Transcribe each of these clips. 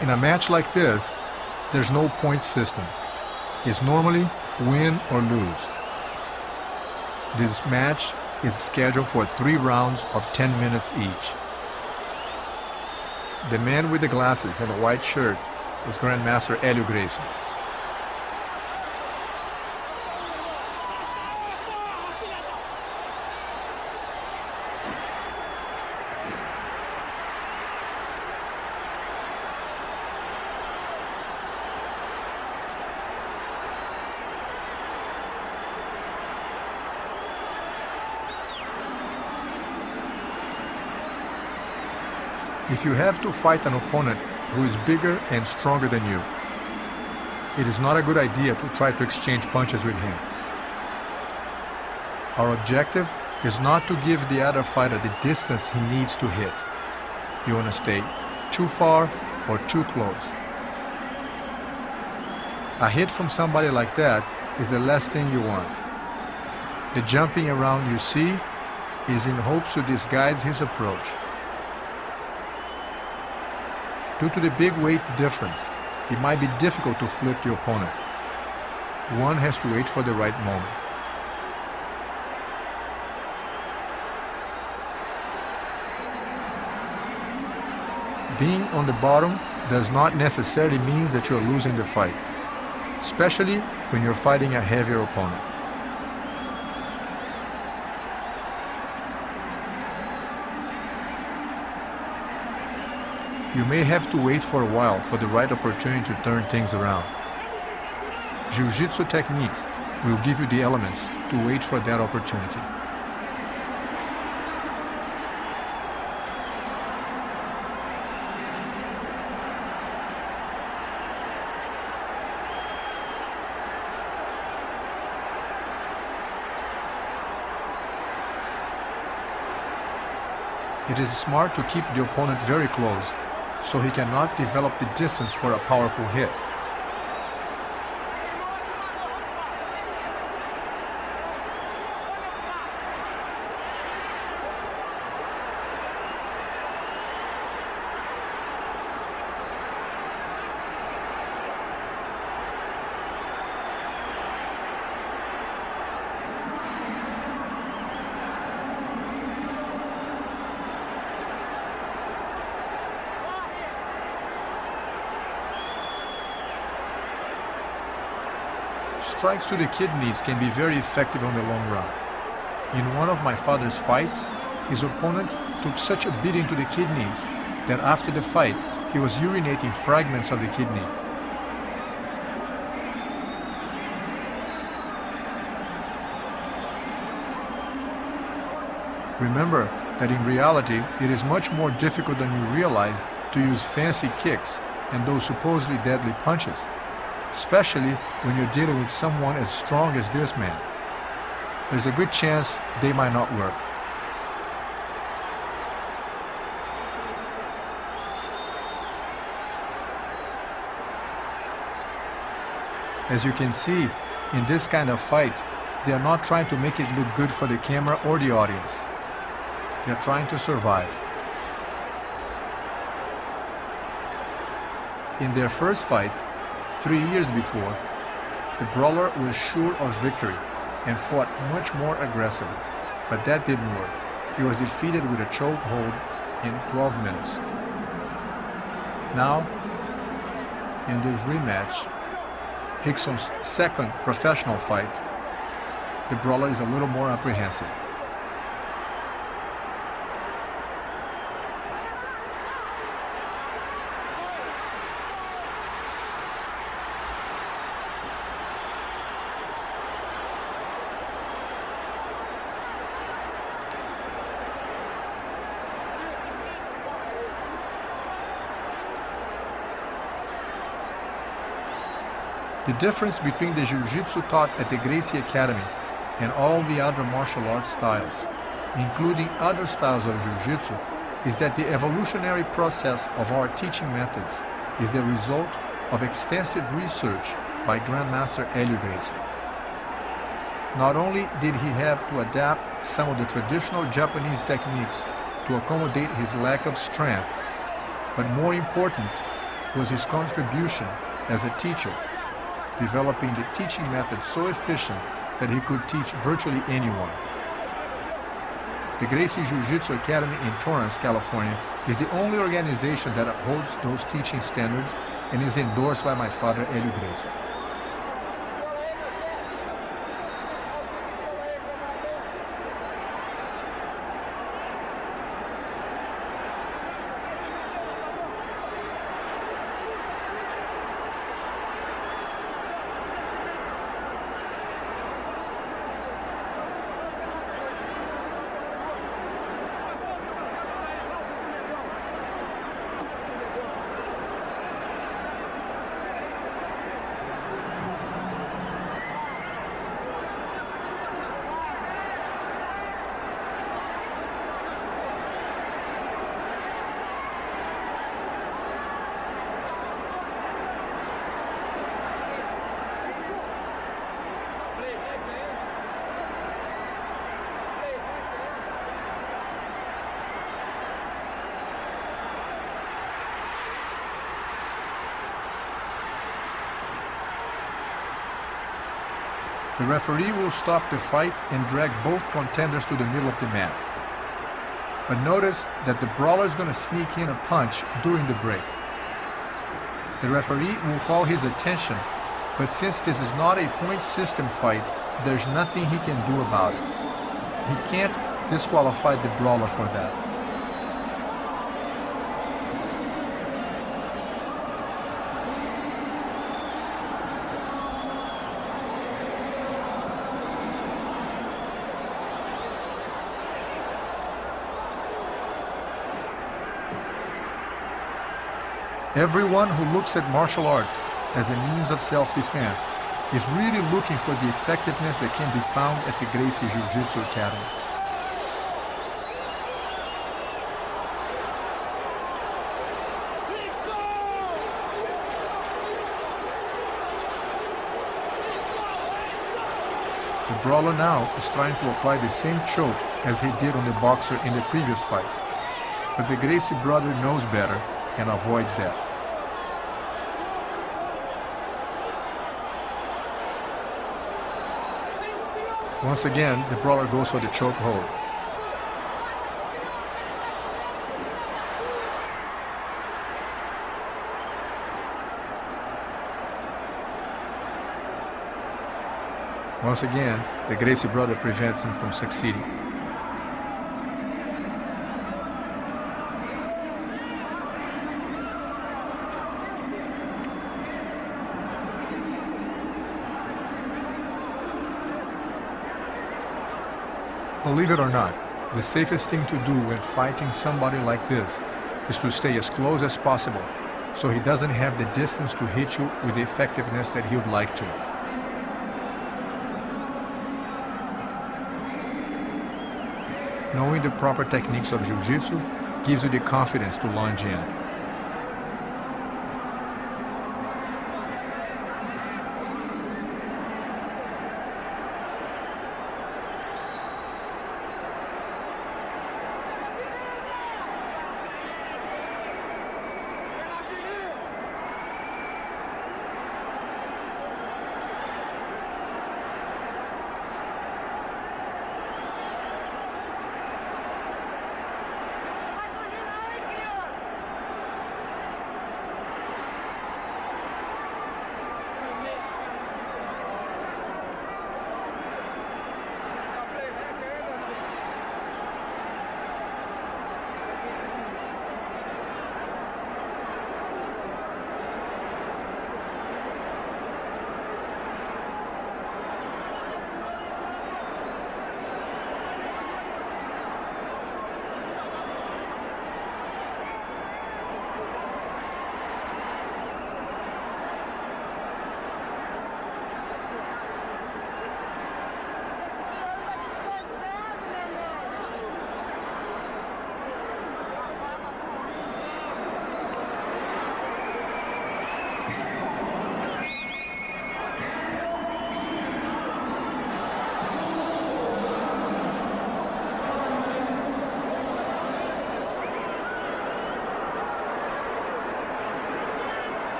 In a match like this, there's no point system. It's normally win or lose. This match is scheduled for 3 rounds of 10 minutes each. The man with the glasses and the white shirt is Grandmaster Hélio Gracie. If you have to fight an opponent who is bigger and stronger than you, it is not a good idea to try to exchange punches with him. Our objective is not to give the other fighter the distance he needs to hit. You want to stay too far or too close. A hit from somebody like that is the last thing you want. The jumping around you see is in hopes to disguise his approach. Due to the big weight difference, it might be difficult to flip the opponent. One has to wait for the right moment. Being on the bottom does not necessarily mean that you're losing the fight, especially when you're fighting a heavier opponent. You may have to wait for a while for the right opportunity to turn things around. Jiu-Jitsu techniques will give you the elements to wait for that opportunity. It is smart to keep the opponent very close, so he cannot develop the distance for a powerful hit. Strikes to the kidneys can be very effective on the long run. In one of my father's fights, his opponent took such a beating to the kidneys that after the fight, he was urinating fragments of the kidney. Remember that in reality, it is much more difficult than you realize to use fancy kicks and those supposedly deadly punches, especially when you're dealing with someone as strong as this man. There's a good chance they might not work. As you can see, in this kind of fight, they are not trying to make it look good for the camera or the audience. They are trying to survive. In their first fight, 3 years before, the brawler was sure of victory and fought much more aggressively, but that didn't work. He was defeated with a choke hold in 12 minutes. Now, in this rematch, Rickson's second professional fight, the brawler is a little more apprehensive. The difference between the Jiu-Jitsu taught at the Gracie Academy and all the other martial arts styles, including other styles of Jiu-Jitsu, is that the evolutionary process of our teaching methods is the result of extensive research by Grandmaster Hélio Gracie. Not only did he have to adapt some of the traditional Japanese techniques to accommodate his lack of strength, but more important, was his contribution as a teacher, developing the teaching method so efficient that he could teach virtually anyone. The Gracie Jiu-Jitsu Academy in Torrance, California, is the only organization that upholds those teaching standards and is endorsed by my father, Hélio Gracie. The referee will stop the fight and drag both contenders to the middle of the mat. But notice that the brawler is going to sneak in a punch during the break. The referee will call his attention, but since this is not a point system fight, there's nothing he can do about it. He can't disqualify the brawler for that. Everyone who looks at martial arts as a means of self-defense is really looking for the effectiveness that can be found at the Gracie Jiu-Jitsu Academy. The brawler now is trying to apply the same choke as he did on the boxer in the previous fight, but the Gracie brother knows better and avoids that. Once again, the brawler goes for the choke hold. Once again, the Gracie brother prevents him from succeeding. Believe it or not, the safest thing to do when fighting somebody like this is to stay as close as possible so he doesn't have the distance to hit you with the effectiveness that he would like to. Knowing the proper techniques of Jiu-Jitsu gives you the confidence to lunge in.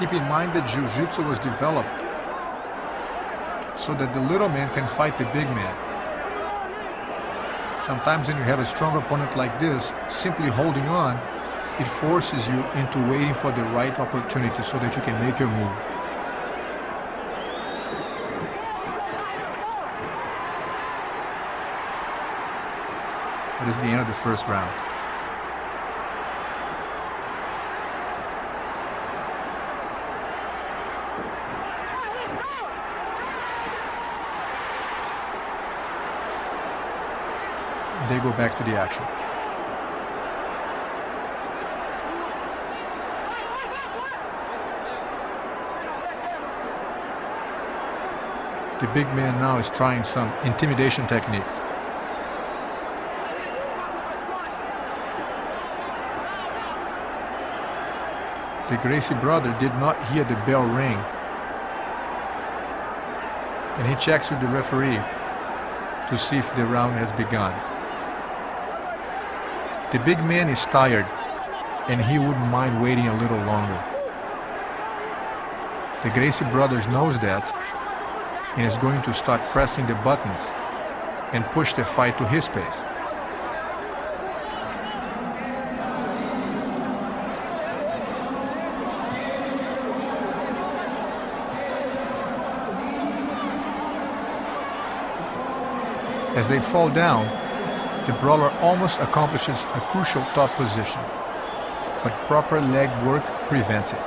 Keep in mind that Jiu-Jitsu was developed so that the little man can fight the big man. Sometimes when you have a strong opponent like this, simply holding on, it forces you into waiting for the right opportunity so that you can make your move. That is the end of the first round. They go back to the action. The big man now is trying some intimidation techniques. The Gracie brother did not hear the bell ring, and he checks with the referee to see if the round has begun. The big man is tired, and he wouldn't mind waiting a little longer. The Gracie brothers knows that and is going to start pressing the buttons and push the fight to his pace. As they fall down, the brawler almost accomplishes a crucial top position, but proper leg work prevents it.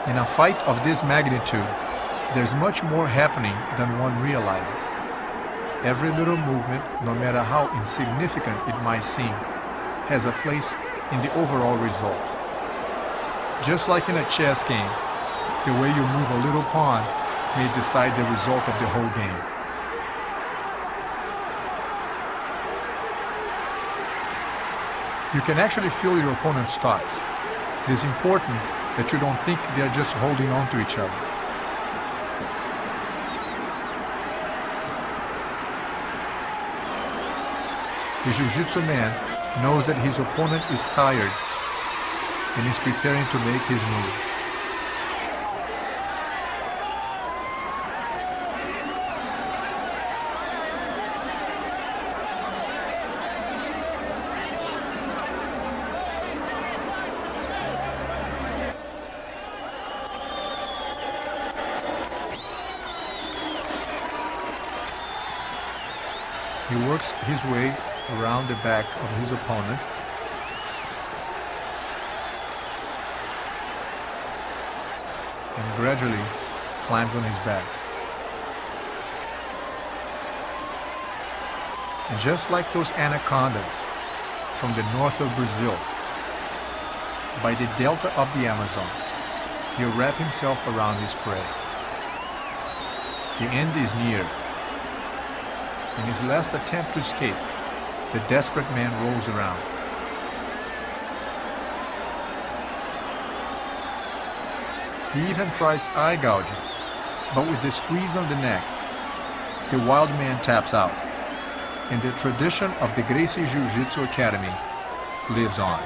In a fight of this magnitude, there's much more happening than one realizes. Every little movement, no matter how insignificant it might seem, has a place in the overall result. Just like in a chess game, the way you move a little pawn may decide the result of the whole game. You can actually feel your opponent's thoughts. It is important that you don't think they are just holding on to each other. The Jiu-Jitsu man knows that his opponent is tired and is preparing to make his move. He works his way around the back of his opponent. And gradually climbs on his back. And just like those anacondas from the north of Brazil, by the delta of the Amazon, he'll wrap himself around his prey. The end is near. In his last attempt to escape, the desperate man rolls around. He even tries eye gouging, but with the squeeze on the neck, the wild man taps out, and the tradition of the Gracie Jiu-Jitsu Academy lives on.